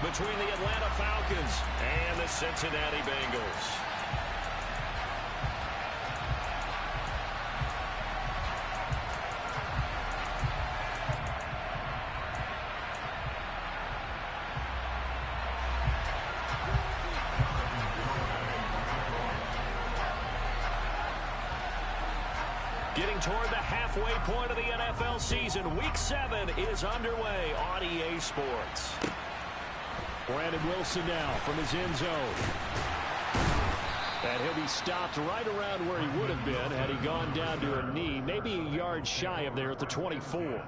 between the Atlanta Falcons and the Cincinnati Bengals. Getting toward the halfway point of the NFL season, Week 7 is underway on EA Sports. Brandon Wilson now from his end zone. And he'll be stopped right around where he would have been had he gone down to a knee, maybe a yard shy of there at the 24.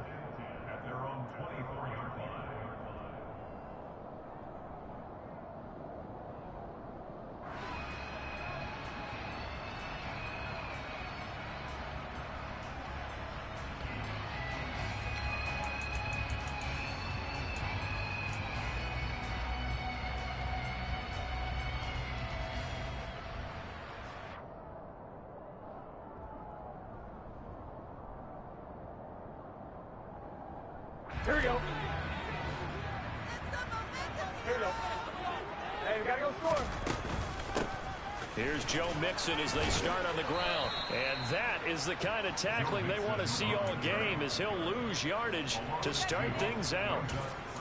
Here we go. Here we go. Hey, we gotta go score. Here's Joe Mixon as they start on the ground. And that is the kind of tackling they want to see all game, as he'll lose yardage to start things out.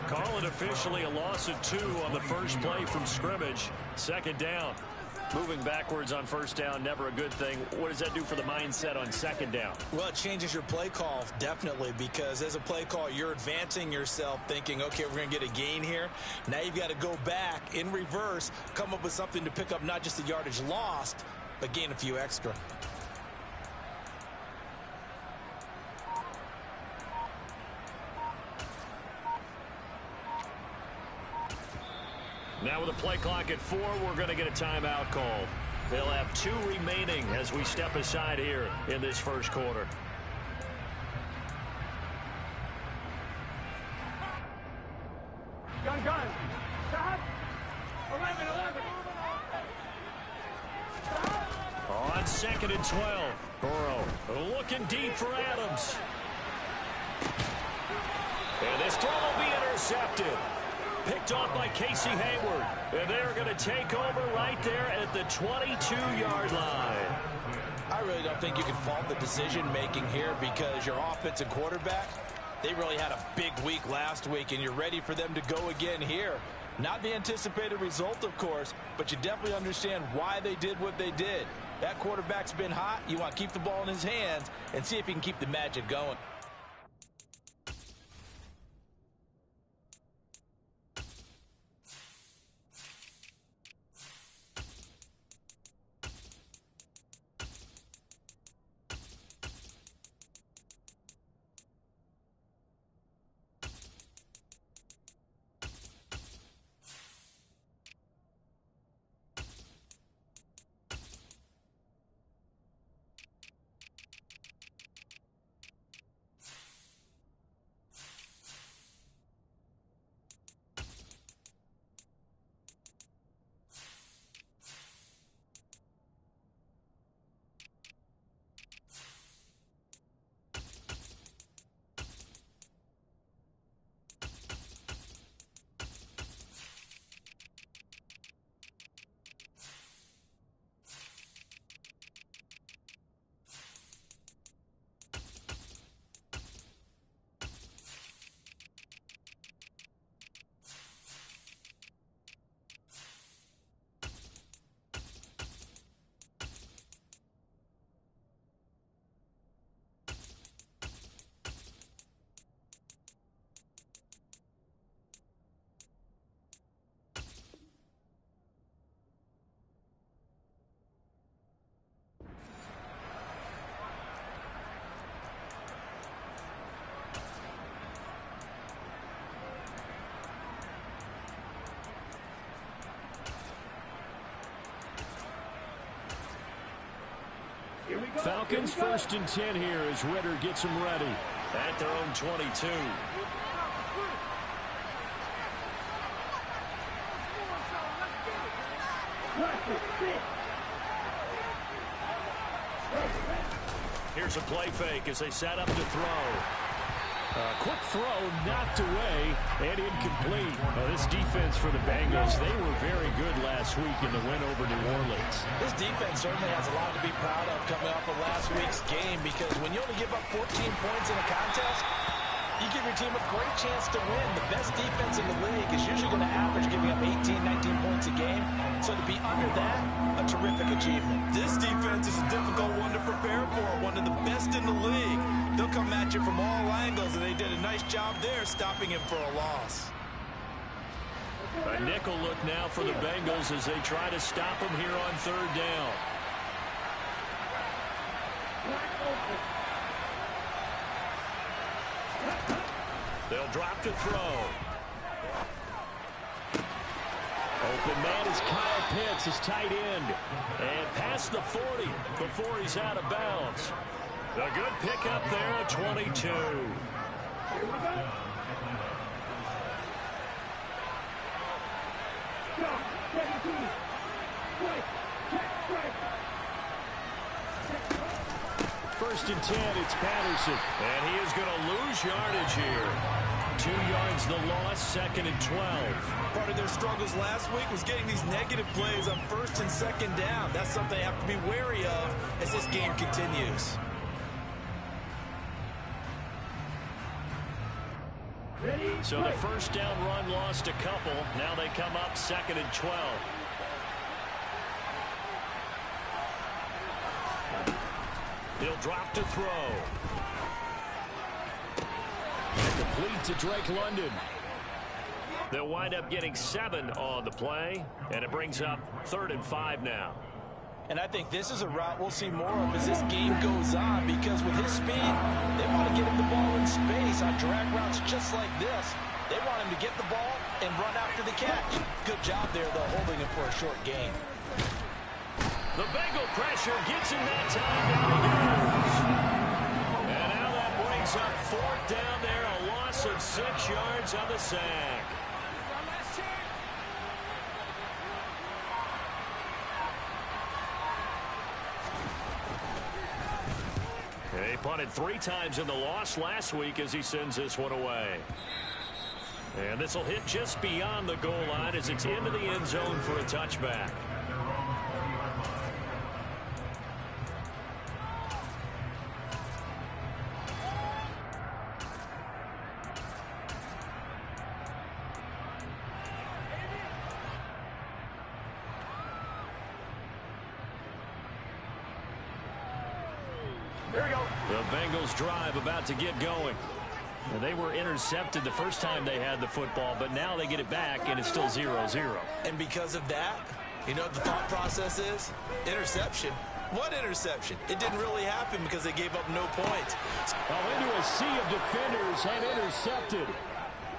Call it officially a loss of 2 on the first play from scrimmage. Second down. Moving backwards on first down, never a good thing. What does that do for the mindset on second down? Well, it changes your play call, definitely, because as a play call, you're advancing yourself thinking, okay, we're going to get a gain here. Now you've got to go back in reverse, come up with something to pick up not just the yardage lost, but gain a few extra. Now with a play clock at 4, we're going to get a timeout call. They'll have 2 remaining as we step aside here in this first quarter. Gun. Stop. 11. On 2nd and 12. Burrow looking deep for Adams. And this throw will be intercepted. Picked off by Casey Hayward. And they're going to take over right there at the 22-yard line. I really don't think you can fault the decision-making here, because your offensive quarterback, they really had a big week last week, and you're ready for them to go again here. Not the anticipated result, of course, but you definitely understand why they did what they did. That quarterback's been hot. You want to keep the ball in his hands and see if he can keep the magic going. Falcons 1st and 10 here as Ritter gets them ready. At their own 22. Here's a play fake as they set up to throw. Quick throw, knocked away, and incomplete. This defense for the Bengals, they were very good last week in the win over New Orleans. This defense certainly has a lot to be proud of coming off of last week's game, because when you only give up 14 points in a contest, you give your team a great chance to win. The best defense in the league is usually going to average giving up 18, 19 points a game. So to be under that, a terrific achievement. This defense is a difficult one to prepare for, one of the best in the league. They'll come at you from all angles, and they did a nice job there stopping him for a loss. A nickel look now for the Bengals as they try to stop him here on third down. They'll drop to throw. Open man is Kyle Pitts, his tight end. And past the 40 before he's out of bounds. A good pickup there at 22. First and 10, it's Patterson. And he is going to lose yardage here. 2 yards the loss, second and 12. Part of their struggles last week was getting these negative plays on first and second down. That's something they have to be wary of as this game continues. So the first down run lost a couple. Now they come up second and 12. He'll drop to throw. Complete to Drake London. They'll wind up getting 7 on the play, and it brings up 3rd and 5 now. And I think this is a route we'll see more of as this game goes on, because with his speed, they want to get him the ball in space on drag routes just like this. They want him to get the ball and run after the catch. Good job there, though, holding him for a short gain. The Bengal pressure gets him that time. Down he goes. And now that brings up 4th down there, a loss of 6 yards on the sack. He punted 3 times in the loss last week as he sends this one away. And this will hit just beyond the goal line as it's into the end zone for a touchback. Here we go. The Bengals drive about to get going. Well, they were intercepted the first time they had the football, but now they get it back, and it's still 0-0. And because of that, you know what the thought process is? Interception. What interception? It didn't really happen because they gave up no points. Into a sea of defenders and intercepted.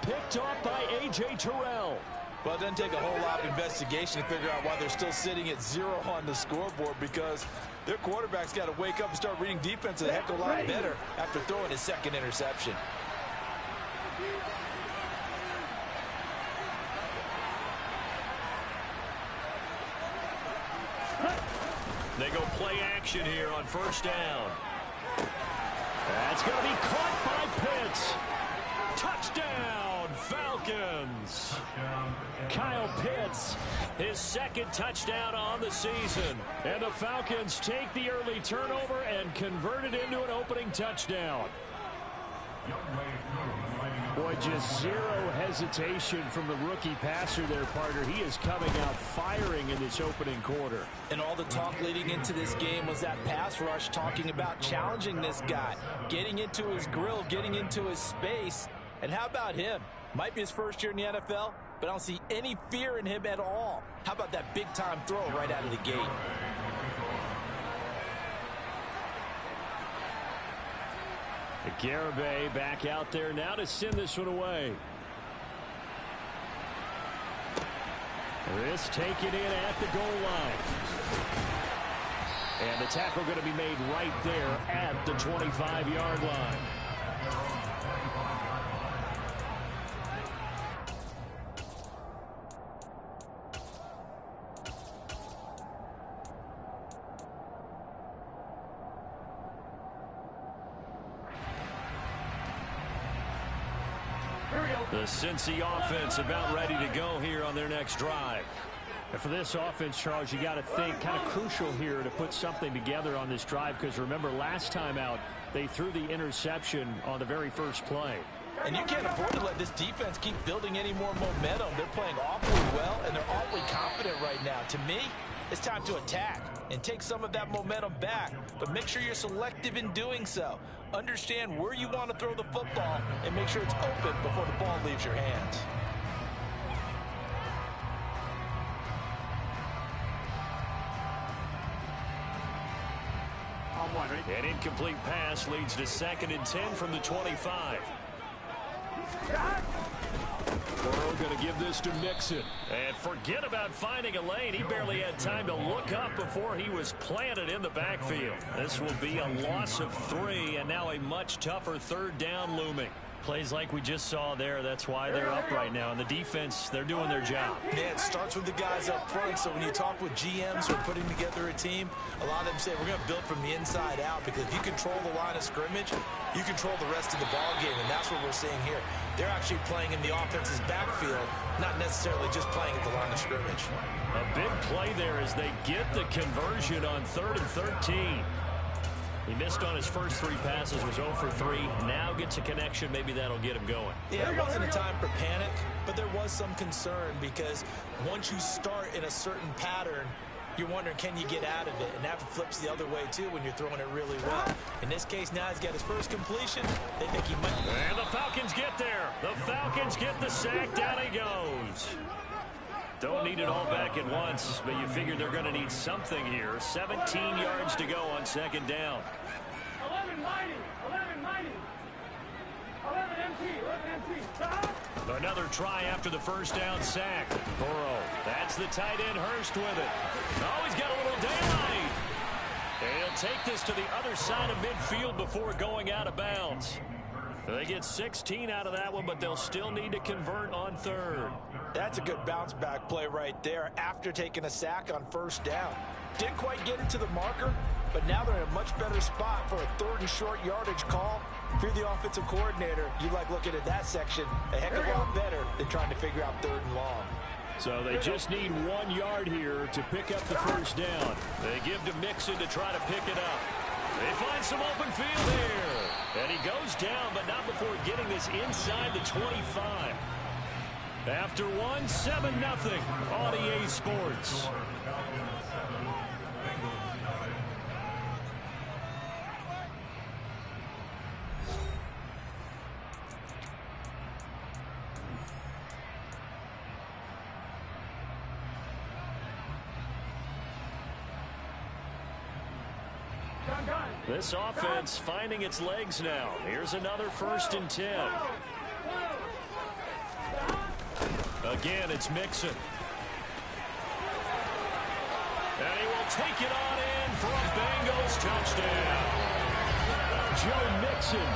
Picked off by A.J. Terrell. Well, it doesn't take a whole lot of investigation to figure out why they're still sitting at 0 on the scoreboard, because their quarterback's got to wake up and start reading defense a heck of a lot better after throwing his second interception. They go play action here on first down. That's going to be caught by Pitts. Touchdown, Falcons. Kyle Pitts. His second touchdown on the season. And the Falcons take the early turnover and convert it into an opening touchdown. Boy, just zero hesitation from the rookie passer there, partner. He is coming out firing in this opening quarter. And all the talk leading into this game was that pass rush, talking about challenging this guy, getting into his grill, getting into his space. And how about him? Might be his first year in the NFL, but I don't see any fear in him at all. How about that big-time throw right out of the gate? Garibay back out there now to send this one away. This taken in at the goal line. And the tackle going to be made right there at the 25-yard line. The Cincy offense about ready to go here on their next drive. And for this offense, Charles, you got to think kind of crucial here to put something together on this drive, because remember last time out they threw the interception on the very first play. And you can't afford to let this defense keep building any more momentum. They're playing awfully well, and they're awfully confident right now. To me, it's time to attack and take some of that momentum back, but make sure you're selective in doing so. Understand where you want to throw the football and make sure it's open before the ball leaves your hands. An incomplete pass leads to 2nd and 10 from the 25. Burrow going to give this to Mixon. And forget about finding a lane. He barely had time to look up before he was planted in the backfield. This will be a loss of 3, and now a much tougher 3rd down looming. Plays like we just saw there. That's why they're up right now. And the defense, they're doing their job. Yeah, it starts with the guys up front. So when you talk with GMs who are putting together a team, a lot of them say we're going to build from the inside out, because if you control the line of scrimmage, you control the rest of the ball game. And that's what we're seeing here. They're actually playing in the offense's backfield, not necessarily just playing at the line of scrimmage. A big play there as they get the conversion on 3rd and 13. He missed on his first 3 passes, was 0 for 3. Now gets a connection. Maybe that'll get him going. Yeah, it wasn't a time for panic, but there was some concern, because once you start in a certain pattern, you're wondering, can you get out of it? And that flips the other way, too, when you're throwing it really well. In this case, now he's got his first completion. They think he might. And the Falcons get there. The Falcons get the sack. Down he goes. Don't need it all back at once, but you figure they're going to need something here. 17 yards to go on 2nd down. 11 mighty, 11 mighty, 11 MT, 11 MT. Another try after the 1st down sack. Burrow, that's the tight end Hurst with it. Oh, he's got a little daylight. And he'll take this to the other side of midfield before going out of bounds. They get 16 out of that one, but they'll still need to convert on 3rd. That's a good bounce-back play right there after taking a sack on 1st down. Didn't quite get it to the marker, but now they're in a much better spot for a 3rd and short yardage call. If you're the offensive coordinator, you like looking at that section a heck of a lot better than trying to figure out 3rd and long. So they just need 1 yard here to pick up the 1st down. They give to Mixon to try to pick it up. They find some open field here. And he goes down, but not before getting this inside the 25. After 1, 7-0 on EA Sports. This offense finding its legs now. Here's another 1st and 10. Again, it's Mixon. And he will take it on in for a Bengals touchdown. Joe Mixon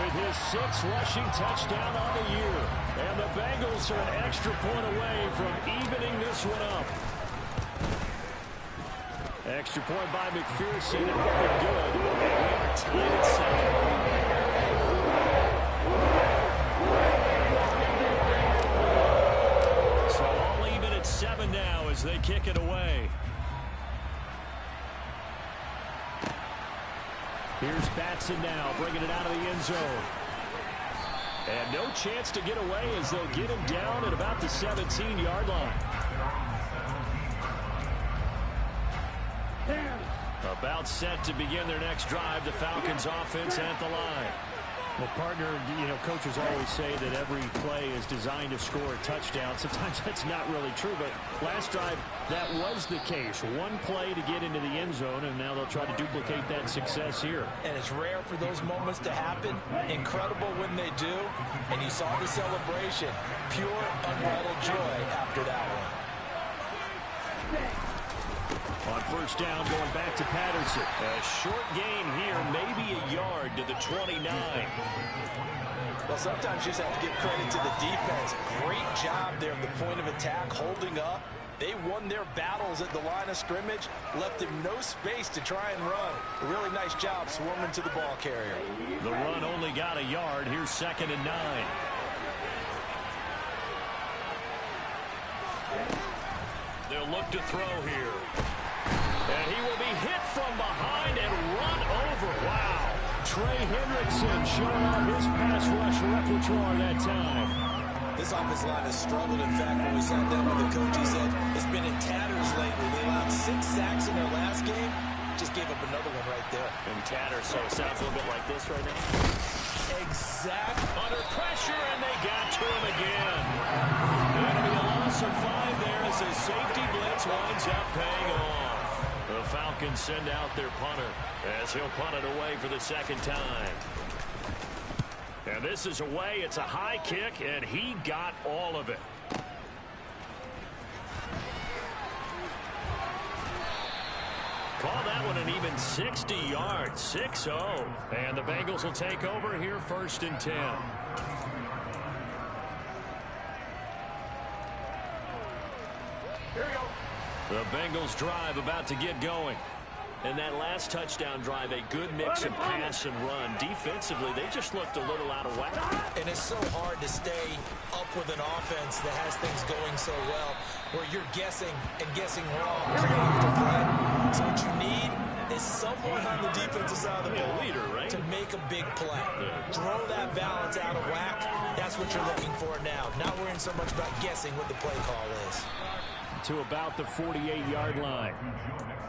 with his 6th rushing touchdown on the year. And the Bengals are an extra point away from evening this one up. Extra point by McPherson, and looking good. And we are tied at 7. So all even at 7 now as they kick it away. Here's Batson now, bringing it out of the end zone. And no chance to get away as they'll get him down at about the 17-yard line. About set to begin their next drive. The Falcons offense at the line. Well, partner, you know, coaches always say that every play is designed to score a touchdown. Sometimes that's not really true, but last drive, that was the case. 1 play to get into the end zone, and now they'll try to duplicate that success here. And it's rare for those moments to happen. Incredible when they do. And you saw the celebration. Pure, unbridled joy after that one. On 1st down, going back to Patterson. A short gain here, maybe a yard to the 29. Well, sometimes you just have to give credit to the defense. Great job there at the point of attack, holding up. They won their battles at the line of scrimmage, left him no space to try and run. A really nice job swarming to the ball carrier. The run only got a yard. Here's 2nd and 9. They'll look to throw here. And he will be hit from behind and run over. Wow. Trey Hendrickson showing off his pass rush repertoire that time. This offensive line has struggled. In fact, when we sat down with the coach, he said it's been in tatters lately. They allowed 6 sacks in their last game. Just gave up another one right there. In tatters, so it sounds a little bit like this right now. Exact. Under pressure, and they got to him again. That'll be a loss of 5 there as the safety blitz winds up paying off. The Falcons send out their punter as he'll punt it away for the second time. And this is away. It's a high kick, and he got all of it. Call that one an even 60 yards, 6-0. And the Bengals will take over here 1st and 10. Here we go. The Bengals drive about to get going. And that last touchdown drive, a good mix of pass and run. Defensively, they just looked a little out of whack. And it's so hard to stay up with an offense that has things going so well, where you're guessing and guessing wrong play after play. So what you need is someone on the defensive side of the ball leader, right? to make a big play. Throw that balance out of whack. That's what you're looking for now. Not worrying so much about guessing what the play call is. To about the 48-yard line.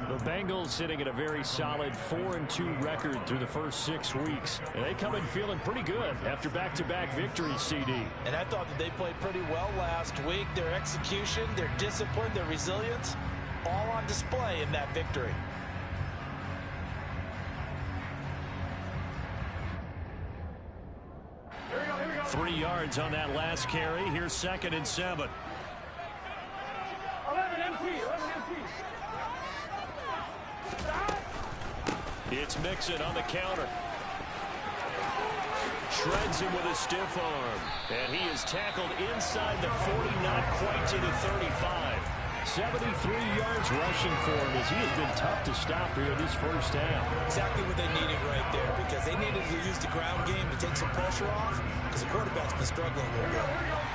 The Bengals sitting at a very solid 4-2 record through the first 6 weeks. And they come in feeling pretty good after back-to-back victories, CD. And I thought that they played pretty well last week. Their execution, their discipline, their resilience, all on display in that victory. Here we go. Here we go. 3 yards on that last carry. Here's 2nd and 7. 11 MT. It's Mixon on the counter. Shreds him with a stiff arm. And he is tackled inside the 40, not quite to the 35. 73 yards rushing for him as he has been tough to stop here in this first half. Exactly what they needed right there, because they needed to use the ground game to take some pressure off, because the quarterback's been struggling a little bit.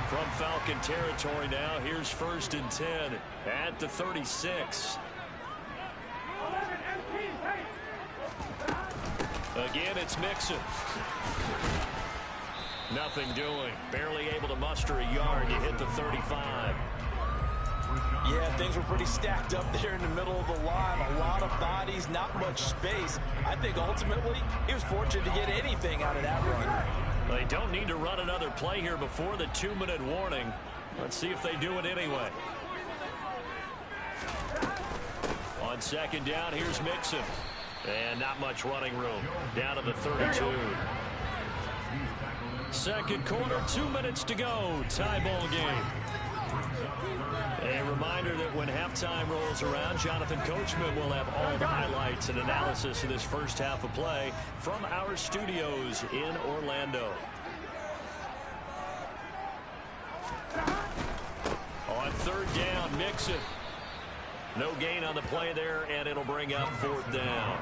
From Falcon territory now, here's 1st and 10 at the 36. Again, it's Mixon. Nothing doing. Barely able to muster a yard to hit the 35. Yeah, things were pretty stacked up there in the middle of the line. A lot of bodies, not much space. I think ultimately he was fortunate to get anything out of that run. They don't need to run another play here before the 2-minute warning. Let's see if they do it anyway. On 2nd down, here's Mixon. And not much running room. Down to the 32. Second quarter, 2 minutes to go. Tie ball game. A reminder that when halftime rolls around, Jonathan Coachman will have all the highlights and analysis of this first half of play from our studios in Orlando. On 3rd down, Mixon. No gain on the play there, and it'll bring up 4th down.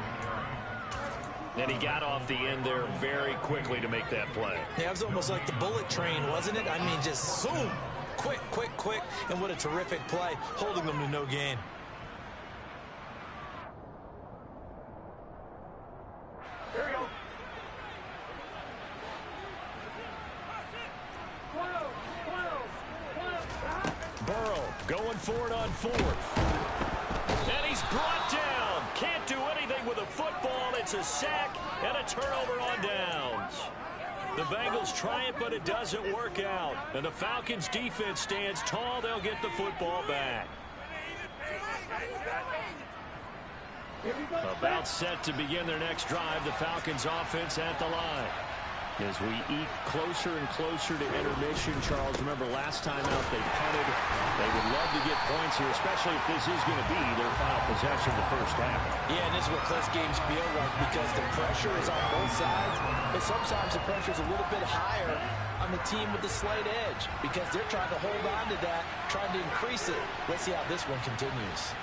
And he got off the end there very quickly to make that play. Yeah, it was almost like the bullet train, wasn't it? I mean, just zoom. Quick, quick, quick. And what a terrific play, holding them to no gain. Here we go. Burrow going for it on 4th. And he's brought down. Can't do anything with a football. It's a sack and a turnover on downs. The Bengals try it, but it doesn't work out. And the Falcons' defense stands tall. They'll get the football back. About set to begin their next drive. The Falcons' offense at the line. As we eke closer and closer to intermission, Charles, remember last time out they punted. They would love to get points here, especially if this is going to be their final possession of the first half. Yeah, and this is what close games feel like, because the pressure is on both sides, but sometimes the pressure is a little bit higher on the team with the slight edge, because they're trying to hold on to that, trying to increase it. Let's see how this one continues.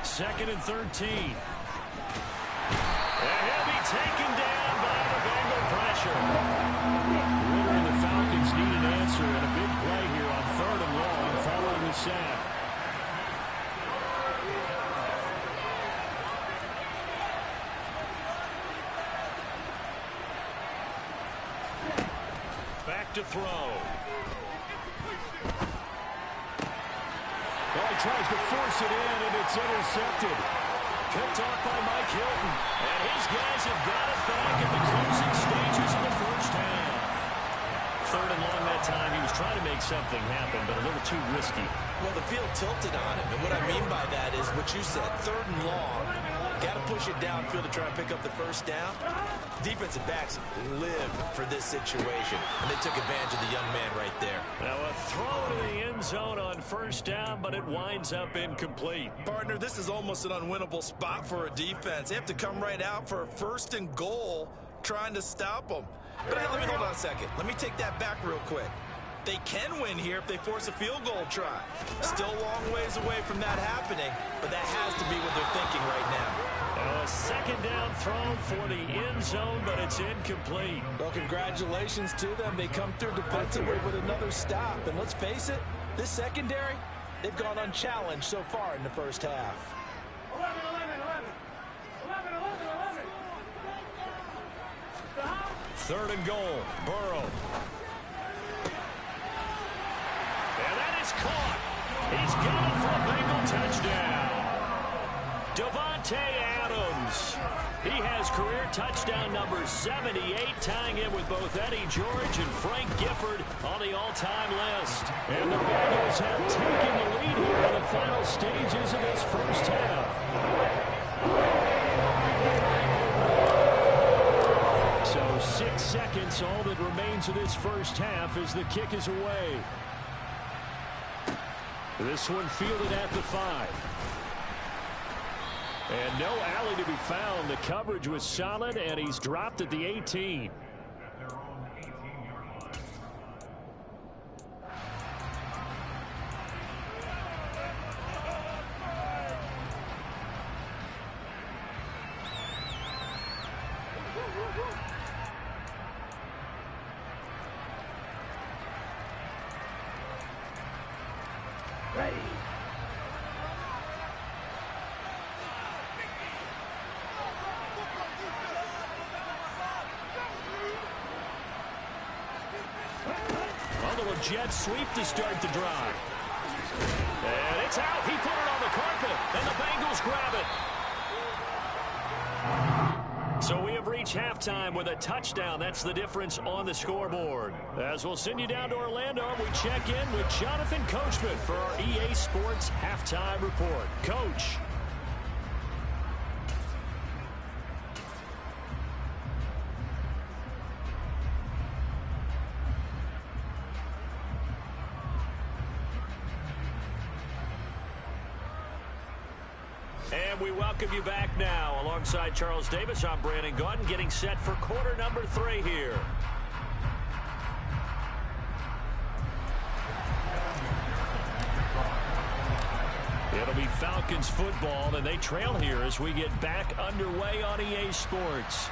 2nd and 13. And he'll be taken down by the Bengal pressure. back to throw. Well, he tries to force it in, and it's intercepted. Picked off by Mike Hilton. And his guys have got it back in the closing stages of the first half. Third and long that time. He was trying to make something happen, but a little too risky. Well, the field tilted on him, and what I mean by that is what you said, third and long. Got to push it downfield to try and pick up the first down. Defensive backs live for this situation, and they took advantage of the young man right there. Now a throw to the end zone on first down, but it winds up incomplete. Partner, this is almost an unwinnable spot for a defense. They have to come right out for a first and goal trying to stop them. But let me hold on a second. Let me take that back real quick. They can win here if they force a field goal try. Still a long ways away from that happening, but that has to be what they're thinking right now. A second down throw for the end zone, but it's incomplete. Well, congratulations to them. They come through defensively with another stop. And let's face it, this secondary, they've gone unchallenged so far in the first half. 11. Third and goal, Burrow. And that is caught. He's got it for a Bengal touchdown. Devontae Adams. He has career touchdown number 78, tying it with both Eddie George and Frank Gifford on the all-time list. And the Bengals have taken the lead here in the final stages of this first half. So 6 seconds, all that remains of this first half as the kick is away. This one fielded at the 5. And no alley to be found. The coverage was solid, and he's dropped at the 18. Jet sweep to start the drive. And it's out. He put it on the carpet, and the Bengals grab it. So we have reached halftime with a touchdown. That's the difference on the scoreboard. As we'll send you down to Orlando, we check in with Jonathan Coachman for our EA Sports Halftime Report. Coach. And we welcome you back now. Alongside Charles Davis, I'm Brandon Gaudin, getting set for quarter number 3 here. It'll be Falcons football, and they trail here as we get back underway on EA Sports.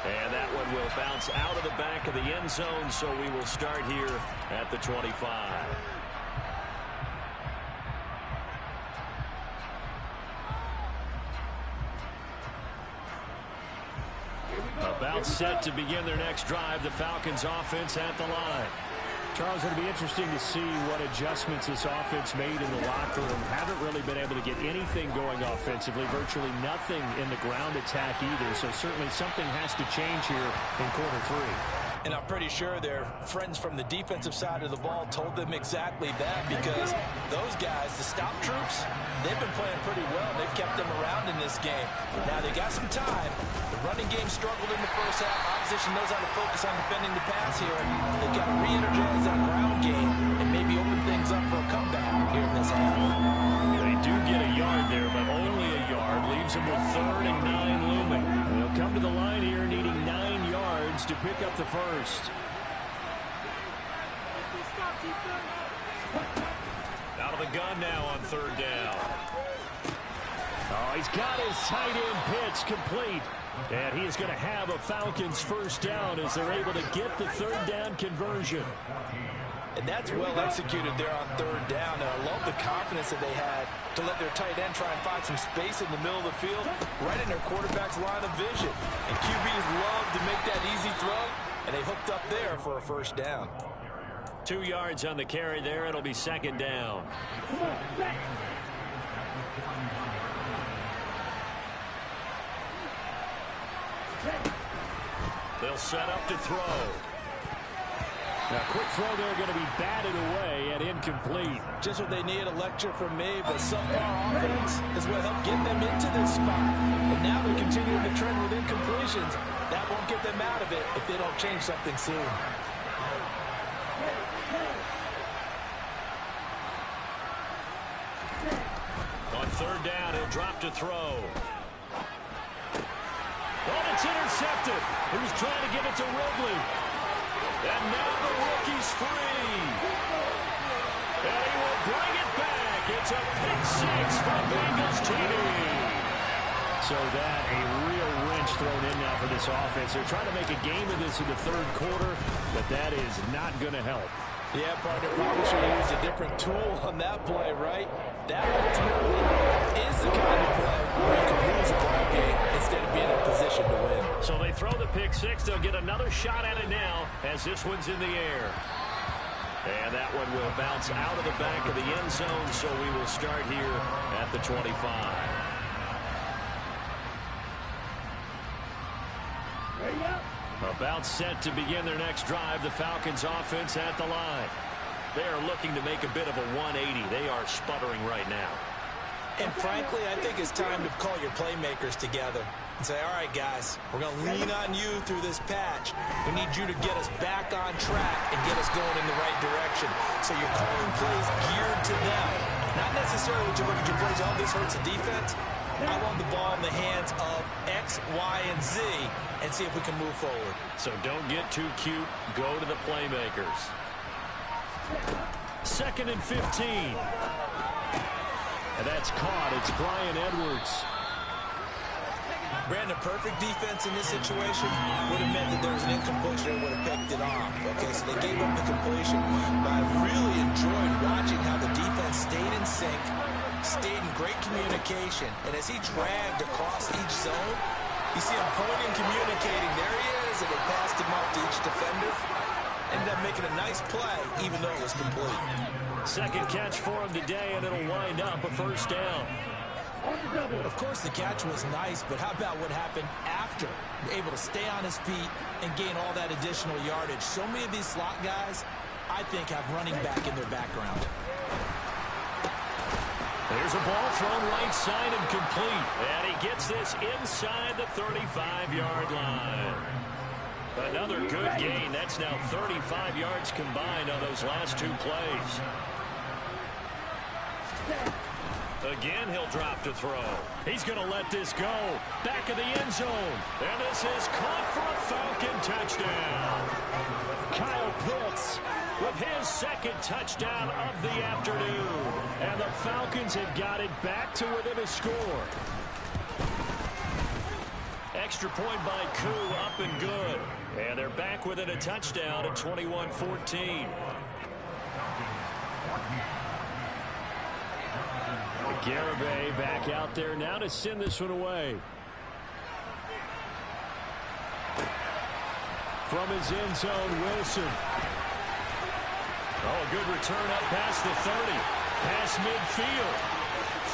And that one will bounce out of the back of the end zone, so we will start here at the 25. About set to begin their next drive. The Falcons offense at the line. Charles, it'll be interesting to see what adjustments this offense made in the locker room. Haven't really been able to get anything going offensively. Virtually nothing in the ground attack either. So certainly something has to change here in quarter 3. And I'm pretty sure their friends from the defensive side of the ball told them exactly that, because those guys, the stop troops, they've been playing pretty well. They've kept them around in this game. Now they got some time. The running game struggled in the first half. Opposition knows how to focus on defending the pass here. They've got to re-energize that ground game and maybe open things up for a comeback here in this half. They do get a yard there, but only a yard. Leaves them with 3rd and 9 looming. They'll come to the line here needing 9 yards to pick up the first. Out of the gun now on 3rd down. Oh, he's got his tight end pitch complete. And he is going to have a Falcons first down as they're able to get the 3rd down conversion. And that's well executed there on 3rd down. And I love the confidence that they had to let their tight end try and find some space in the middle of the field, right in their quarterback's line of vision. And QBs love to make that easy throw. and they hooked up there for a first down. 2 yards on the carry there. It'll be second down. They'll set up to throw. Now, quick throw there going to be batted away and incomplete. Just what they need, a lecture from me, but subpar offense is what helped get them into this spot. And now they're continuing to trend with incompletions. That won't get them out of it if they don't change something soon. On third down, he'll drop to throw. Oh, it's intercepted. He was trying to give it to Ridley. And now the rookie's free. And he will bring it back. It's a pick six for Bengals TV. So that a real wrench thrown in now for this offense. They're trying to make a game of this in the third quarter, but that is not going to help. Yeah, partner, probably should have used a different tool on that play, right? That ultimately is the kind of play where you can lose a ball game instead of being in a position to win. So they throw the pick six. They'll get another shot at it now as this one's in the air. And that one will bounce out of the back of the end zone, so we will start here at the 25. About set to begin their next drive. The Falcons offense at the line. They are looking to make a bit of a 180. They are sputtering right now. And frankly, I think it's time to call your playmakers together and say, all right, guys, we're going to lean on you through this patch. We need you to get us back on track and get us going in the right direction. So you're calling plays geared to them. Not necessarily to look at your plays, oh, this hurts the defense. I want the ball in the hands of X, Y, and Z and see if we can move forward. So don't get too cute. Go to the playmakers. 2nd and 15. And that's caught. It's Bryan Edwards. Brandon, perfect defense in this situation would have meant that there was an incompletion and would have picked it off. Okay, so they gave up the completion. But I really enjoyed watching how the defense stayed in sync, stayed in great communication. And as he dragged across each zone, you see him pointing, communicating. There he is, and they passed him up to each defender. Ended up making a nice play, even though it was complete. Second catch for him today, and it'll wind up a first down. Of course, the catch was nice, but how about what happened after? Able to stay on his feet and gain all that additional yardage. So many of these slot guys, I think, have running back in their background. There's a ball thrown right side and complete. And he gets this inside the 35-yard line. Another good gain. That's now 35 yards combined on those last two plays. Again, he'll drop to throw. He's going to let this go. Back of the end zone. And this is caught for a Falcon touchdown. Kyle Pitts with his second touchdown of the afternoon. And the Falcons have got it back to within a score. Extra point by Koo, up and good. And they're back within a touchdown at 21-14. Garibay back out there now to send this one away. From his end zone, Wilson. Oh, a good return up past the 30. Past midfield.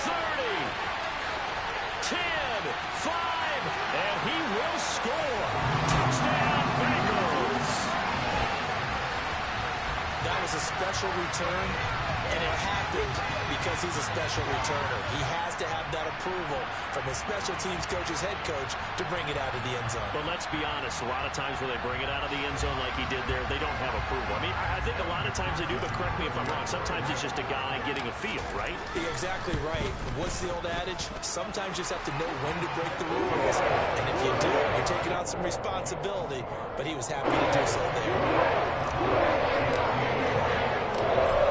30. 10. 5. And he will score. Touchdown, Bengals. That was a special return, and it happened because he's a special returner. He has to have that approval from his special teams coach's head coach to bring it out of the end zone. But let's be honest, a lot of times when they bring it out of the end zone like he did there, they don't have approval. I mean, I think a lot of times they do, but correct me if I'm wrong. Sometimes it's just a guy getting a feel, right? You're exactly right. What's the old adage? Sometimes you just have to know when to break the rules. And if you do, you're taking on some responsibility. But he was happy to do so there.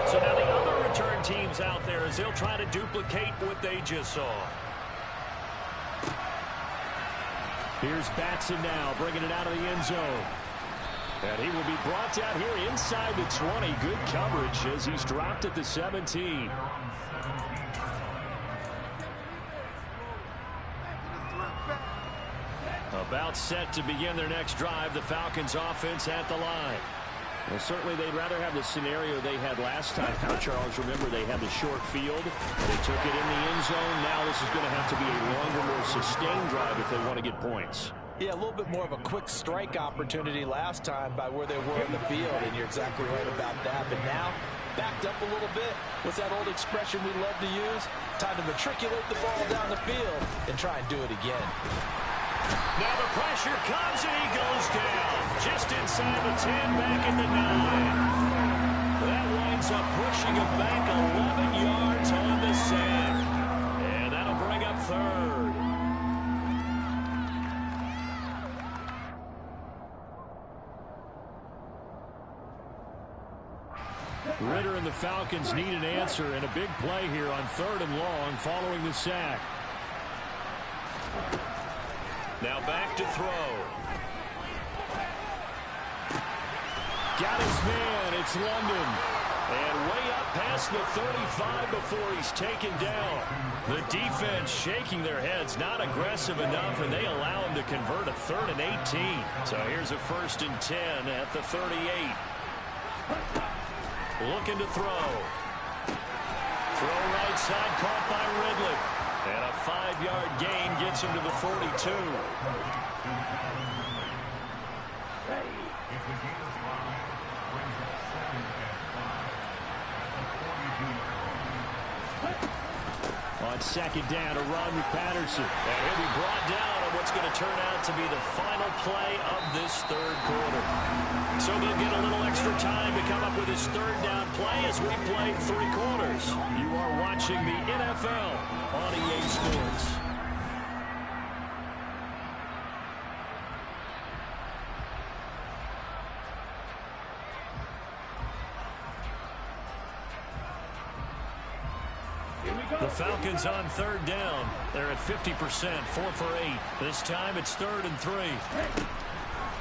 So now the other return teams out there as they'll try to duplicate what they just saw. Here's Batson now bringing it out of the end zone. And he will be brought down here inside the 20. Good coverage as he's dropped at the 17. A About set to begin their next drive. The Falcons offense at the line. Well, certainly they'd rather have the scenario they had last time. Now, Charles, remember they had the short field. They took it in the end zone. Now this is going to have to be a longer, more sustained drive if they want to get points. Yeah, a little bit more of a quick strike opportunity last time by where they were in the field, and you're exactly right about that. But now, backed up a little bit. What's that old expression we love to use? Time to matriculate the ball down the field and try and do it again. Now the pressure comes and he goes down. Just inside the 10, back at the 9. That winds up pushing him back 11 yards on the sack. And that'll bring up third. Ritter and the Falcons need an answer, and a big play here on 3rd and long following the sack. Now back to throw. Got his man. It's London. And way up past the 35 before he's taken down. The defense shaking their heads, not aggressive enough, and they allow him to convert a 3rd and 18. So here's a 1st and 10 at the 38. Looking to throw. Throw right side, caught by Ridley. And a 5-yard gain gets him to the 42. On 2nd down, a run with Patterson. And he'll be brought down on what's going to turn out to be the final play of this 3rd quarter. So they'll get a little extra time to come up with his 3rd down play as we play 3 quarters. You are watching the NFL on EA Sports. The Falcons on 3rd down. They're at 50%, 4 for 8. This time it's 3rd and 3.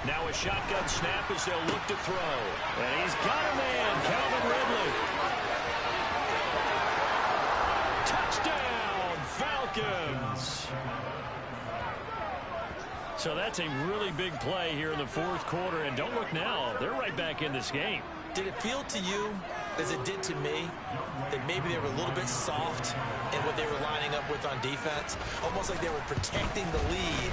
Now a shotgun snap as they'll look to throw. And he's got a man, Calvin Ridley. Touchdown, Falcons. So that's a really big play here in the 4th quarter. And don't look now, they're right back in this game. Did it feel to you, as it did to me, that maybe they were a little bit soft in what they were lining up with on defense? Almost like they were protecting the lead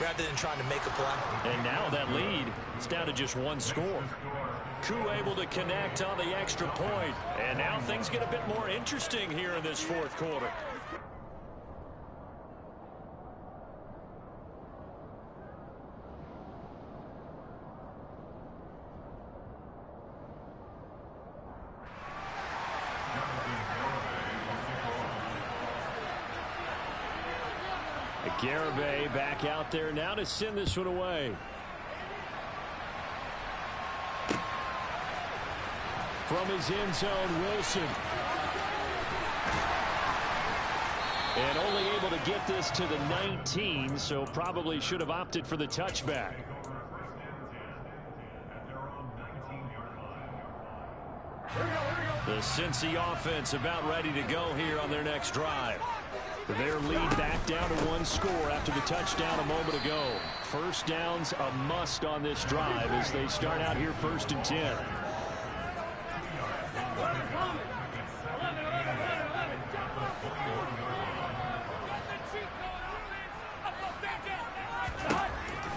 rather than trying to make a play. And now that lead is down to just 1 score. Koo able to connect on the extra point. And now things get a bit more interesting here in this 4th quarter. Garibay back out there now to send this one away. From his end zone, Wilson. And only able to get this to the 19, so probably should have opted for the touchback. The Cincy offense about ready to go here on their next drive. Their lead back down to 1 score after the touchdown a moment ago. 1st down's a must on this drive as they start out here 1st and 10.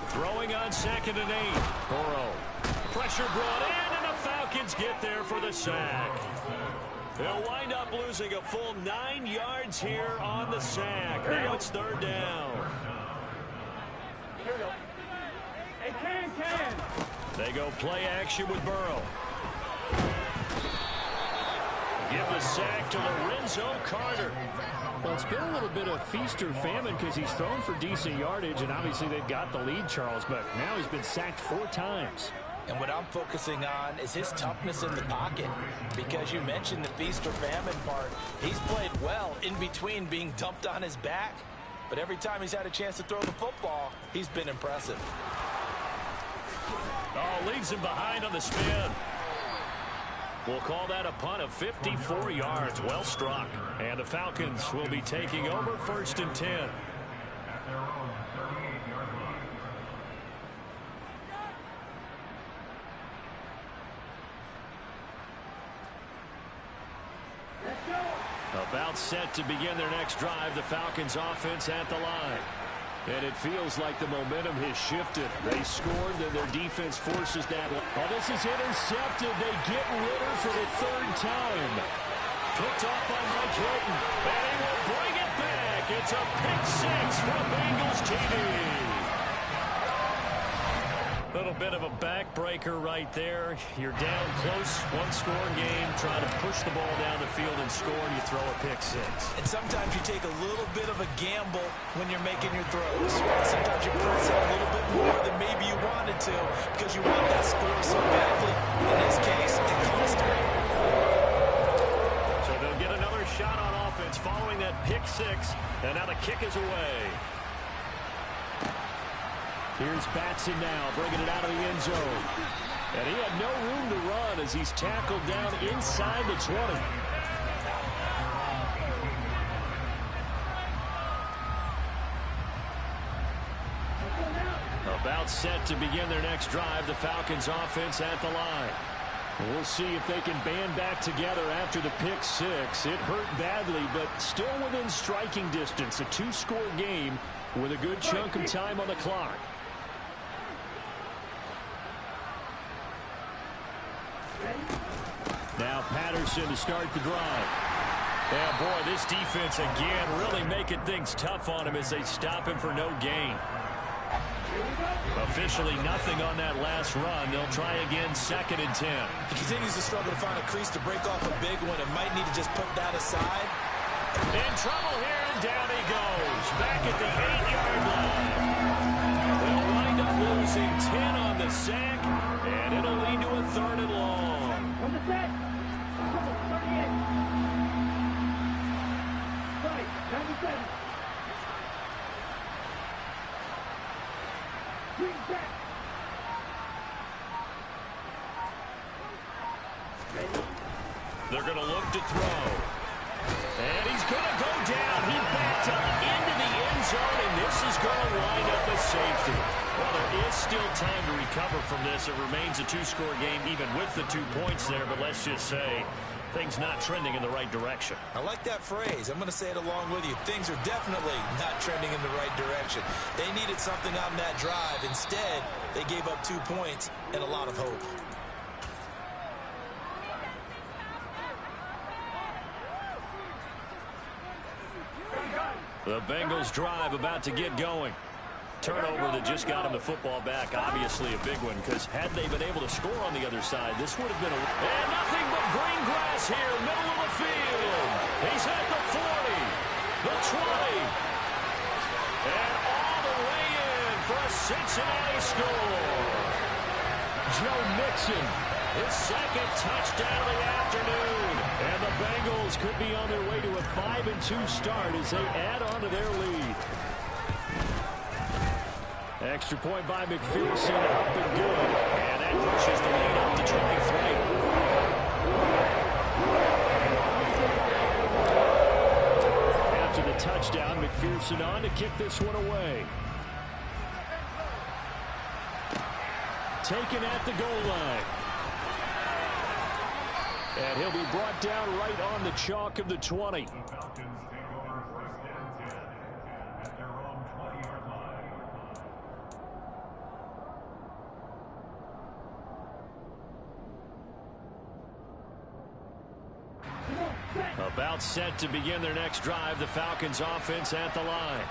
Throwing on 2nd and 8. Burrow. Pressure brought in, and the Falcons get there for the sack. They'll wind up losing a full 9 yards here on the sack. Now it's 3rd down. Here we go. Hey, can. They go play action with Burrow. Give the sack to Lorenzo Carter. Well, it's been a little bit of feast or famine because he's thrown for decent yardage, and obviously they've got the lead, Charles, but now he's been sacked 4 times. And what I'm focusing on is his toughness in the pocket, because you mentioned the feast or famine part. He's played well in between being dumped on his back, but every time he's had a chance to throw the football, he's been impressive. Oh, leaves him behind on the spin. We'll call that a punt of 54 yards. Well struck. And the Falcons will be taking over 1st and 10. About set to begin their next drive, the Falcons offense at the line. And it feels like the momentum has shifted. They scored, then their defense forces that. Oh, this is intercepted. They get Ritter for the third time. Picked off by Mike Hilton. And he will bring it back. It's a pick six for Bengals TV. Little bit of a backbreaker right there. You're down close, one-score game, trying to push the ball down the field and score, and you throw a pick six. And sometimes you take a little bit of a gamble when you're making your throws. Sometimes you press it a little bit more than maybe you wanted to because you want that score so badly. In this case, it cost them. So they'll get another shot on offense following that pick six, and now the kick is away. Here's Batson now, bringing it out of the end zone. And he had no room to run as he's tackled down inside the 20. About set to begin their next drive, the Falcons offense at the line. We'll see if they can band back together after the pick six. It hurt badly, but still within striking distance. A two-score game with a good chunk of time on the clock. Now Patterson to start the drive. Yeah, boy, this defense again really making things tough on him as they stop him for no gain. Officially nothing on that last run. They'll try again, 2nd and 10. He continues to struggle to find a crease to break off a big one and might need to just put that aside. In trouble here, and down he goes. Back at the 8-yard line. They'll wind up losing 10 on the sack, and it'll lead to a 3rd and long. From the set. 38. Right, 97. Green set. They're going to look to throw. And he's going to go down. He backed up into the end zone, and this is going to wind up a safety. Well, there is still time to recover from this. It remains a two-score game even with the 2 points there, but let's just say things not trending in the right direction. I like that phrase. I'm going to say it along with you. Things are definitely not trending in the right direction. They needed something on that drive. Instead, they gave up 2 points and a lot of hope. The Bengals drive about to get going. Turnover that just got him the football back. Obviously a big one, because had they been able to score on the other side, this would have been a... And nothing but green grass here, middle of the field. He's at the 40, the 20, and all the way in for a Cincinnati score. Joe Mixon, his 2nd touchdown of the afternoon. And the Bengals could be on their way to a 5-2 start as they add on to their lead. Extra point by McPherson, up and good. And that pushes the lead up to 23. After the touchdown, McPherson on to kick this one away. Taken at the goal line. And he'll be brought down right on the chalk of the 20. About set to begin their next drive, the Falcons offense at the line.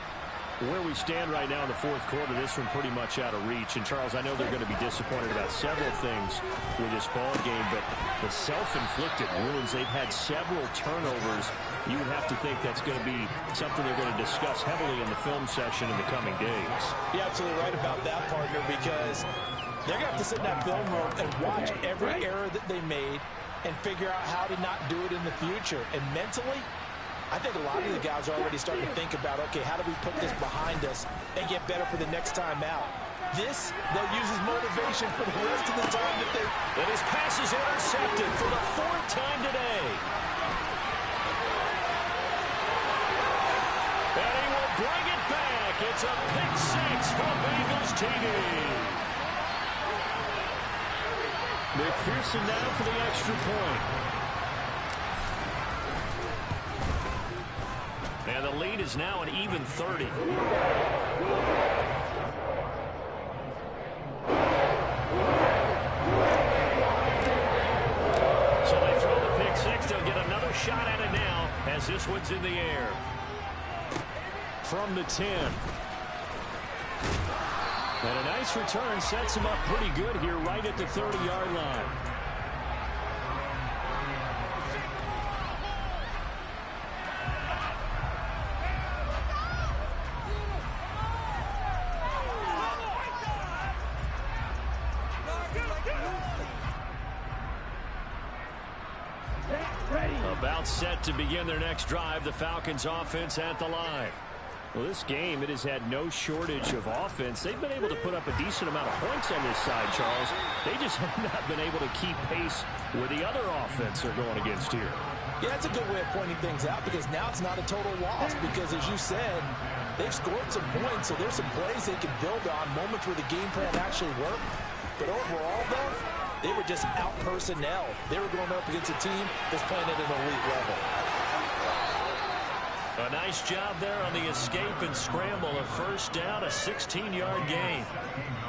Where we stand right now in the 4th quarter, this one pretty much out of reach. And, Charles, I know they're going to be disappointed about several things with this ball game, but the self-inflicted wounds, they've had several turnovers. You would have to think that's going to be something they're going to discuss heavily in the film session in the coming days. You're absolutely right about that, partner, because they're going to have to sit in that film room and watch every error that they made and figure out how to not do it in the future. And mentally, I think a lot of the guys are already starting to think about, okay, how do we put this behind us and get better for the next time out? This, they'll use as motivation for the rest of the time that they... And his pass is intercepted for the 4th time today. And he will bring it back. It's a pick six for Bengals TV. McPherson now for the extra point. lead is now an even 30. So they throw the pick six. They'll get another shot at it now as this one's in the air. From the 10. And a nice return sets him up pretty good here right at the 30-yard line. About set to begin their next drive. The Falcons offense at the line. Well, this game, it has had no shortage of offense. They've been able to put up a decent amount of points on this side, Charles. They just have not been able to keep pace with the other offense they're going against here. Yeah, that's a good way of pointing things out because now it's not a total loss because, as you said, they've scored some points, so there's some plays they can build on, moments where the game plan actually worked. But overall, though, they were just out-personnel. They were going up against a team that's playing at an elite level. A nice job there on the escape and scramble. A first down, a 16-yard gain.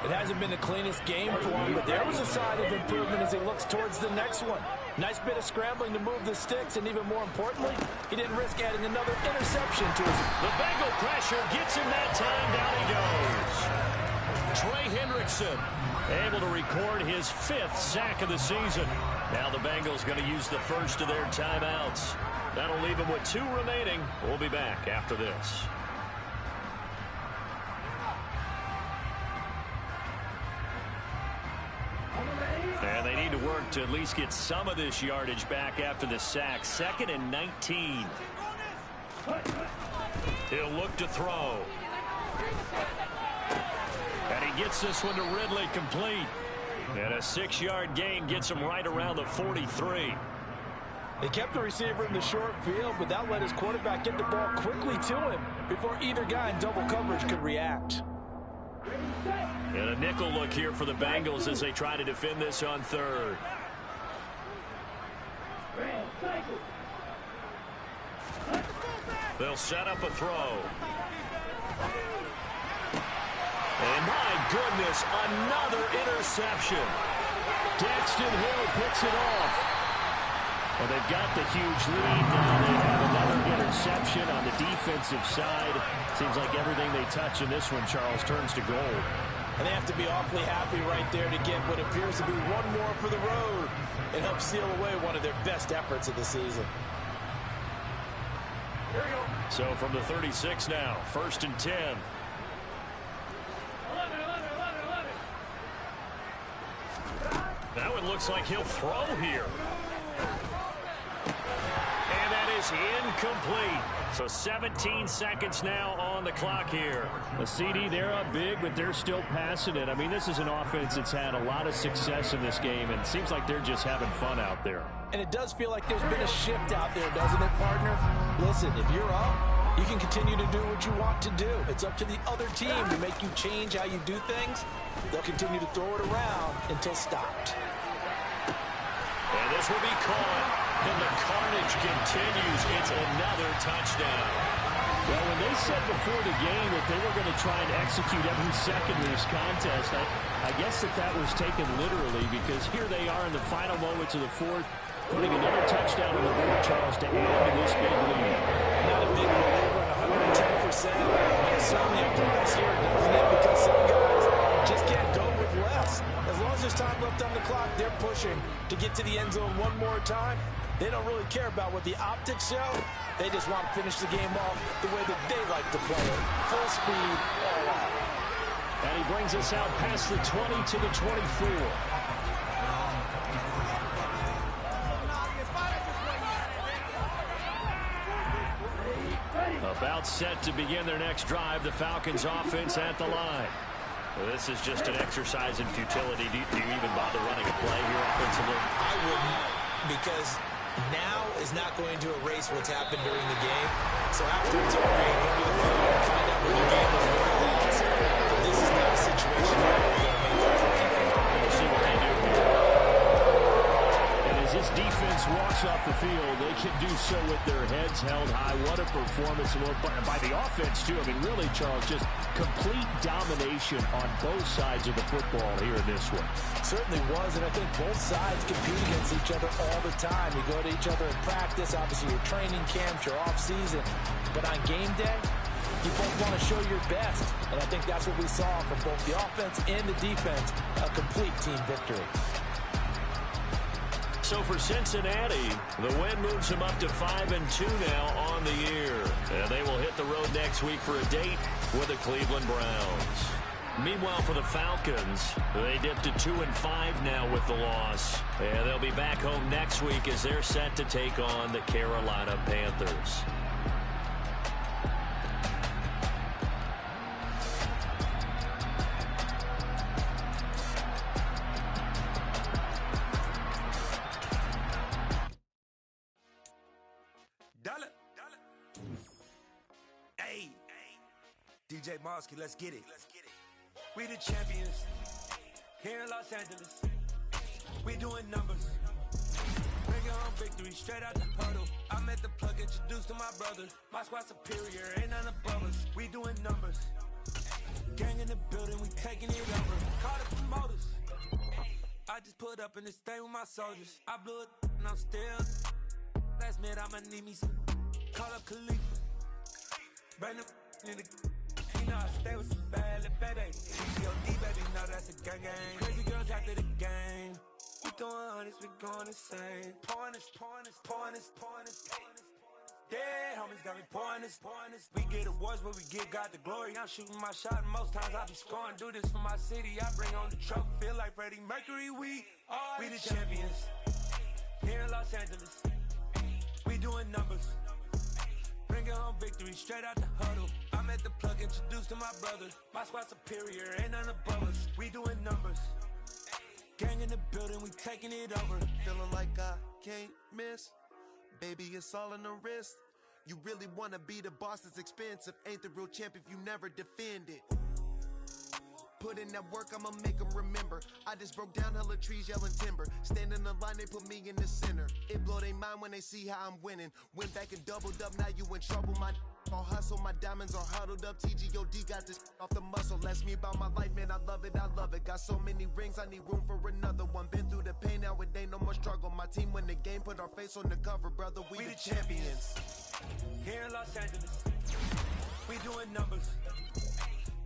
It hasn't been the cleanest game for him, but there was a sign of improvement as he looks towards the next one. Nice bit of scrambling to move the sticks, and even more importantly, he didn't risk adding another interception to his... The Bengal pressure gets him that time. Down he goes. Trey Hendrickson able to record his 5th sack of the season. Now the Bengals going to use the first of their timeouts. That'll leave them with 2 remaining. We'll be back after this. And they need to work to at least get some of this yardage back after the sack. 2nd and 19. He'll look to throw. And he gets this one to Ridley complete. And a 6-yard gain gets him right around the 43. They kept the receiver in the short field, but that let his quarterback get the ball quickly to him before either guy in double coverage could react. And a nickel look here for the Bengals as they try to defend this on 3rd. They'll set up a throw. And my goodness, another interception. Daxton Hill picks it off. Well, they've got the huge lead. Now they have another interception on the defensive side. Seems like everything they touch in this one, Charles, turns to gold. And they have to be awfully happy right there to get what appears to be one more for the road and help seal away one of their best efforts of the season. So from the 36 now, 1st and 10. That one looks like he'll throw here. And that is incomplete. So 17 seconds now on the clock here. The CD, they're up big, but they're still passing it. I mean, this is an offense that's had a lot of success in this game, and it seems like they're just having fun out there. And it does feel like there's been a shift out there, doesn't it, partner? Listen, if you're up, you can continue to do what you want to do. It's up to the other team to make you change how you do things. They'll continue to throw it around until stopped. And this will be caught. And the carnage continues. It's another touchdown. Well, when they said before the game that they were going to try and execute every second of this contest, I guess that was taken literally, because here they are in the final moments of the 4th, putting another touchdown on the board, Charles, to add to this big lead. Not a big believer at 110%. But it certainly applies here, doesn't it? Because some guys just can't go with less. As long as there's time left on the clock, they're pushing to get to the end zone one more time. They don't really care about what the optics show. They just want to finish the game off the way that they like to play it. Full speed, all out. And he brings us out past the 20 to the 24. About set to begin their next drive. The Falcons offense at the line. Well, this is just an exercise in futility. Do you even bother running a play here offensively? I wouldn't, because now is not going to erase what's happened during the game. So after it's over, you go to the field and find out where the game was lost. But this is not a situation where you're going to make up for anything. We'll see what they do here. And as this defense walks this off the field, they can do so with their heads held high. What a performance by the offense, too. I mean, really, Charles, just complete domination on both sides of the football here in this one. Certainly was, and I think both sides compete against each other all the time. You go to each other in practice, obviously your training camps, your off-season. But on game day, you both want to show your best. And I think that's what we saw from both the offense and the defense, a complete team victory. So for Cincinnati, the win moves them up to 5-2 now on the year. And they will hit the road next week for a date with the Cleveland Browns. Meanwhile, for the Falcons, they dipped to 2-5 now with the loss. And they'll be back home next week as they're set to take on the Carolina Panthers. Hey, DJ Mosky, let's get it. We the champions here in Los Angeles. We doing numbers. Bringing home victory straight out the huddle. I'm at the plug, introduced to my brother. My squad superior, ain't none above us. We doing numbers. Gang in the building, we taking it over. Call the promoters. I just put up in this thing with my soldiers. I blew it and I'm still. Last minute, I'ma need me some. Call up Khalifa. Bring them in the. You know I stay with some bad little baby. CGOD, baby, know that's a gang gang. Crazy girls after the game. We throwing hundreds, we going insane. Pouring this. Yeah, homies got me pouring this. We get awards, but we give God the glory. I'm shooting my shot, and most times I be scoring. Do this for my city, I bring on the trophy. Feel like Freddie Mercury, we the champions. Here in Los Angeles, we doing numbers. Bringing home victory straight out the huddle. I'm at the plug, introduced to my brother. My squad superior, ain't none above us. We doing numbers. Gang in the building, we taking it over. Feeling like I can't miss. Baby, it's all in the wrist. You really wanna be the boss, it's expensive. Ain't the real champ if you never defend it. Put in that work, I'ma make them remember. I just broke down hella trees, yelling timber. Stand in the line, they put me in the center. It blow their mind when they see how I'm winning. Went back and doubled up, now you in trouble. My all hustle, my diamonds are huddled up. TGOD got this off the muscle. That's me about my life, man, I love it. Got so many rings, I need room for another one. Been through the pain, now it ain't no more struggle. My team win the game, put our face on the cover, brother. We the champions. Here in Los Angeles, we doing numbers.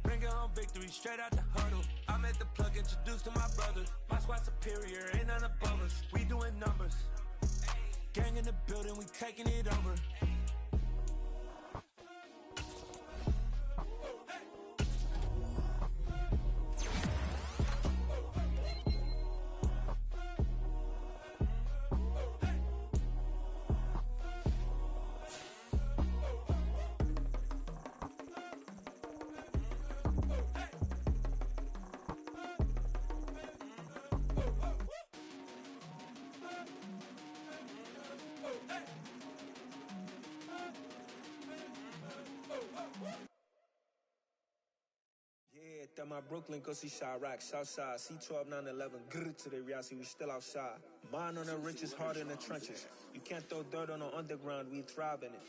Bringing home victory straight out the huddle. I'm at the plug, introduced to my brother. My squad superior, ain't none above us. We doing numbers. Gang in the building, we taking it over. At my Brooklyn, go see Chirac, Southside, C12, 911, grrr to the reality, we still outside. Mine on the riches, hard in the trenches. You can't throw dirt on the underground, we thrive in it.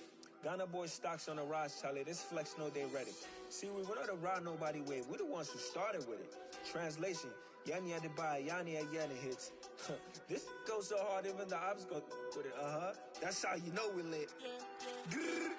Ghana boys stocks on the rise, Charlie, this flex know they ready. See, we not to ride nobody way, we the ones who started with it. Translation, Yanni had to buy, Yanni had Yanni hits. This goes so hard, even the ops go with it, That's how you know we lit. Grrr.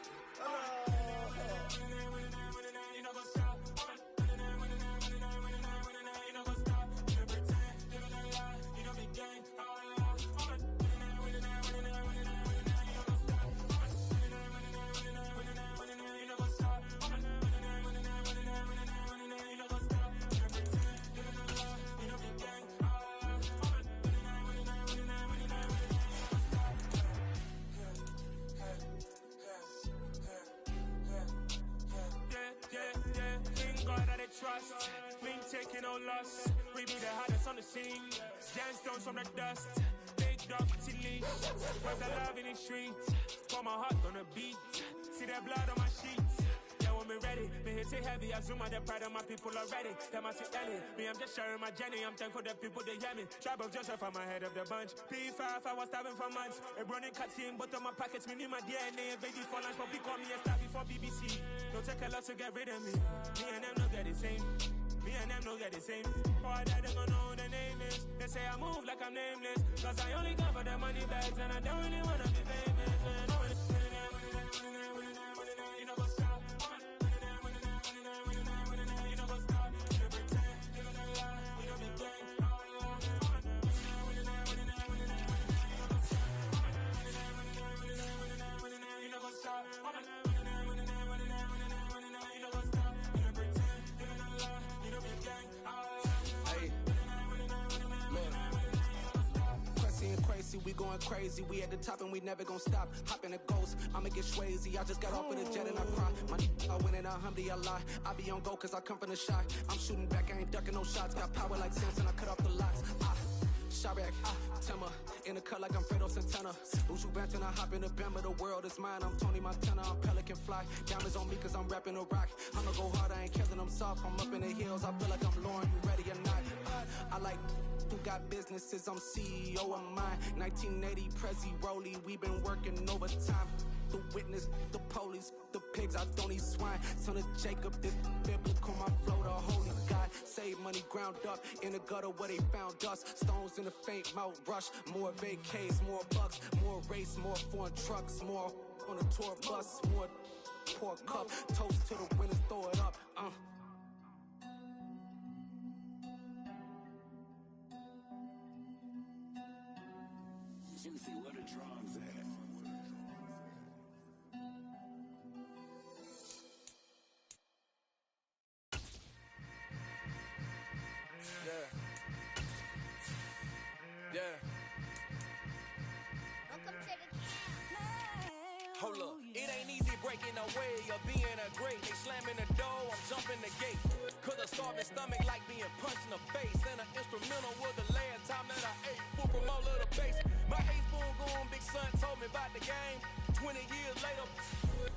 Trust, we ain't taking no loss. We be the hottest on the scene. Gemstones from the dust. Big dog with your leash. Where's the love in the streets? Pour my heart on the beat. See that blood on my sheets. Yeah, want me ready. Me hit it heavy, I zoom out the pride of my people already. Them I see Ellie, me I'm just sharing my journey. I'm thankful that people they hear me. Tribe of Joseph, I'm ahead of the bunch. P5, I was starving for months. A running cutscene, but on my pockets, me need my DNA. Baby for lunch, but call me a star before BBC. Don't take a lot to get rid of me. Me and them no get the same. Me and them no get the same. Boy, that they gonna know who the name is. They say I move like I'm nameless. Cause I only come for the money bags and I don't really wanna be famous. Man. You know what's up? You know what's up? You pretend, you don't lie, you don't be gang. You know what's up? We going crazy, we at the top and we never gonna stop. Hop in a ghost, I'ma get swayzy. I just got off of the jet and I cry. My I win in a Humvee, I lie. I be on go cause I come from the shot. I'm shooting back, I ain't ducking no shots. Got power like Samson, I cut off the locks. Shirek, Timmer, in the cut like I'm Fredo Santana. Uju Benton, I hop in the Bama, the world is mine. I'm Tony Montana, I'm Pelican Fly. Diamonds on me cause I'm rapping a rock. I'ma go hard, I ain't killing them soft. I'm up in the hills, I feel like I'm Lauren, you ready or not? I like who got businesses, I'm CEO of mine. 1980, Prezi Rolly, we been working overtime. The witness, the police, the pigs, I don't eat swine. Son of Jacob, this biblical, my flow, the holy God. Save money ground up in the gutter where they found us. Stones in the faint mouth rush. More vacays, more bucks, more race, more foreign trucks, more on a tour bus, more pour cup. Toast to the winners, throw it up. Juicy, where the drums at? Yeah. Welcome to the camp. Hold up, it ain't easy breaking away or being a great. They slamming the door, I'm jumping the gate. Cause a starving stomach like being punched in the face. And an instrumental was the last time that I ate. Food from all of the base. My ace spoon going, big son told me about the game. 20 years later,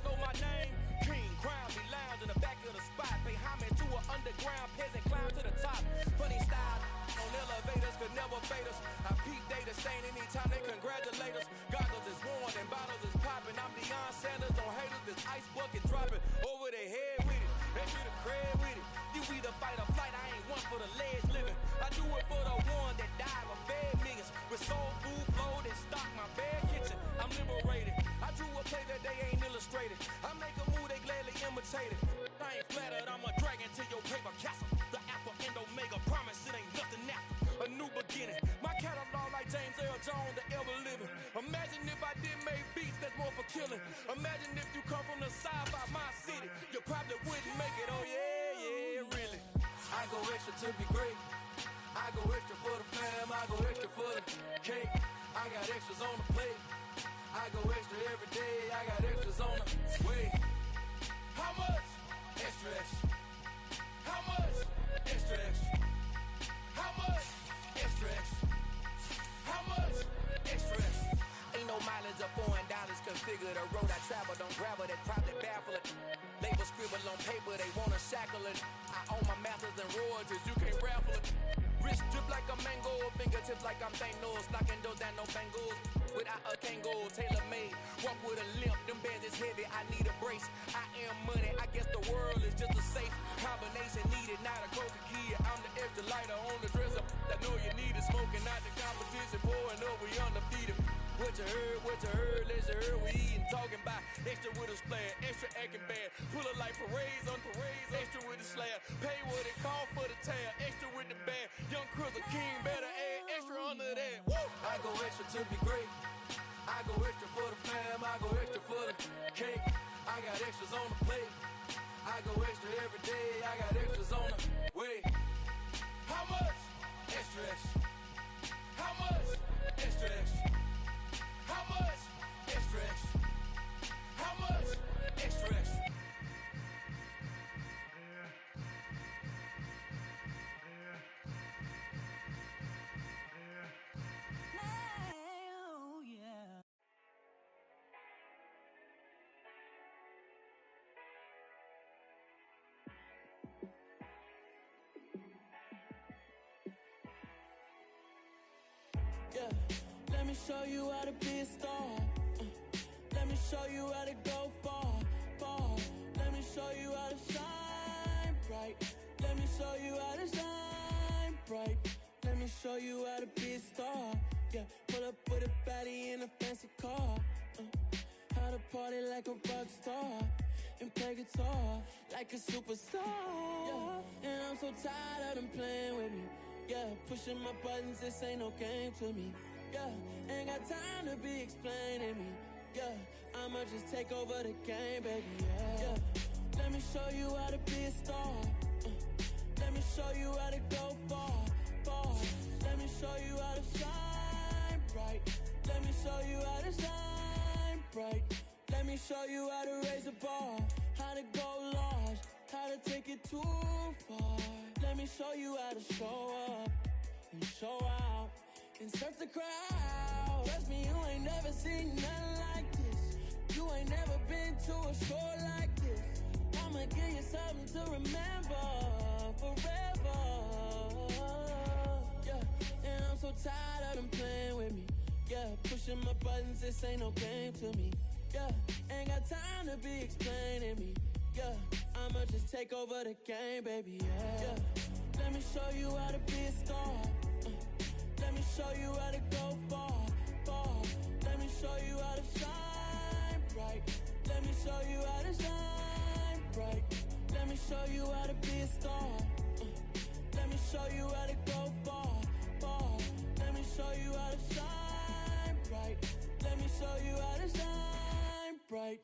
know my name. King, crown me, lounge in the back of the spot. Pay homage to an underground peasant, climb to the top. Funny style on elevators could never fade us. I peep data stain anytime they congratulate us. Goggles is worn and bottles is popping. I'm Deion Sanders on haters, this ice bucket dropping over their head with it. They should have crab with it. You either fight or flight, I ain't one for the ledge living. I do it for the one that died or fed millions. With soul food flowed and stock my bad kitchen. I'm liberated. I drew a play that they ain't illustrated. I make a move, they gladly imitate it. I ain't flattered, I'm a dragon to your paper castle. The Alpha and Omega, promise it ain't nothing after. A new beginning. My catalog like James Earl Jones, the ever living. Imagine if I did make beats that's more for killing. Imagine if you come from the side by my city. You probably wouldn't make it, oh yeah, really. I go extra to be great. I go extra for the fam, I go extra for the cake. I got extras on the plate. I go extra every day, I got extras on the way. How much? Extra, extra. How much? Extra, extra. How much? Extra, extra. How much? Extra, extra. Ain't no mileage of $4 configure the road I travel. Don't gravel that probably baffle it. Label scribble on paper, they wanna shackle it. I own my masters and royalties, you can't raffle it. Wrist drip like a mango, fingertips like I'm Thanos. Knocking those down, no bangles. Without a Kango, tailor-made. Walk with a limp, them bands is heavy, I need a brace. I am money, I guess the world is just a safe combination needed, not a coca key. I'm the extra lighter on the dresser. I know you need it, smoking out the competition, pouring up, we undefeated. What you heard, let's hear we eating, talking about extra with a splash, extra acting bad. Pull it like parades on parades, extra with the slab. Pay what it cost for the tab, extra with the band. Young Cruz, a king, better add extra under that. Woo! I go extra to be great. I go extra for the fam, I go extra for the cake. I got extras on the plate. I go extra every day, I got extras on the way. How much? Extra, extra. How much? Extra, extra. How much? Extra, extra. How much? Extra, extra. Yeah, let me show you how to be a star. Let me show you how to go far, far. Let me show you how to shine bright. Let me show you how to shine bright. Let me show you how to be a star. Yeah, pull up with a baddie in a fancy car. How to party like a rock star and play guitar like a superstar. Yeah, and I'm so tired of them playing with me. Yeah, pushing my buttons, this ain't no game to me. Yeah, ain't got time to be explaining me. Yeah, I'ma just take over the game, baby. Yeah, let me show you how to be a star. Let me show you how to go far, far. Let me show you how to shine bright. Let me show you how to shine bright. Let me show you how to raise a bar, how to go large, how to take it too far. Let me show you how to show up and show out and surf the crowd. Trust me, you ain't never seen nothing like this. You ain't never been to a show like this. I'ma give you something to remember forever. Yeah, and I'm so tired of them playing with me. Yeah, pushing my buttons, this ain't no game to me. Yeah, ain't got time to be explaining me. Yeah, I'ma just take over the game, baby. Yeah, let me show you how to be a star. Let me show you how to go far, far. Let me show you how to shine bright. Let me show you how to shine bright. Let me show you how to be a star. Let me show you how to go far, far. Let me show you how to shine bright. Let me show you how to shine bright.